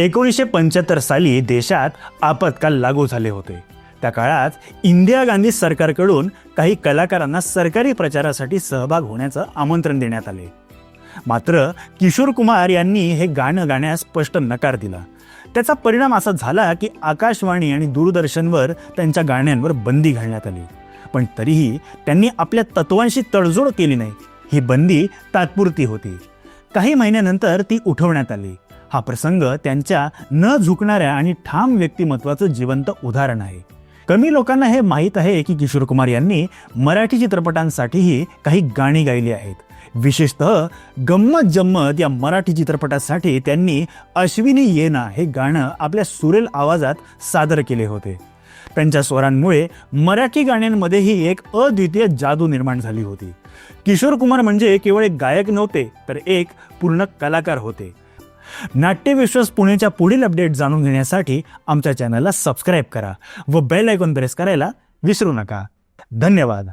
1975 साली देशात आपत्काल लागू झाले होते. त्या काळात इंदिरा गांधी सरकारकडून काही कलाकारांना सरकारी प्रचारासाठी सहभाग होण्याचं आमंत्रण देण्यात आले. मात्र किशोर कुमार यांनी हे गाणं गाण्यास स्पष्ट नकार दिला. त्याचा परिणाम असा झाला की आकाशवाणी आणि दूरदर्शनवर त्यांच्या गाण्यांवर बंदी घालण्यात आली. पण तरीही त्यांनी आपल्या तत्वांशी तडजोड केली नाही. ही बंदी तात्पुरती होती. काही महिन्यानंतर ती उठवण्यात आली. हा प्रसंग त्यांच्या न झुकणाऱ्या आणि ठाम व्यक्तिमत्वाचं जिवंत उदाहरण आहे. कमी लोकांना हे माहीत आहे की किशोर कुमार यांनी मराठी चित्रपटांसाठीही काही गाणी गायली आहेत. विशेषतः गंमत जम्मत या मराठी चित्रपटासाठी त्यांनी अश्विनी येना हे गाणं आपल्या सुरेल आवाजात सादर केले होते. त्यांच्या स्वरांमुळे मराठी गाण्यांमध्येही एक अद्वितीय जादू निर्माण झाली होती. किशोर कुमार म्हणजे केवळ एक गायक नव्हते, तर एक पूर्ण कलाकार होते. नाट्यविश्वास पुणेच्या पुढील अपडेट जाणून घेण्यासाठी आमच्या चॅनलला सबस्क्राईब करा व बेल आयकॉन प्रेस करायला विसरू नका. धन्यवाद.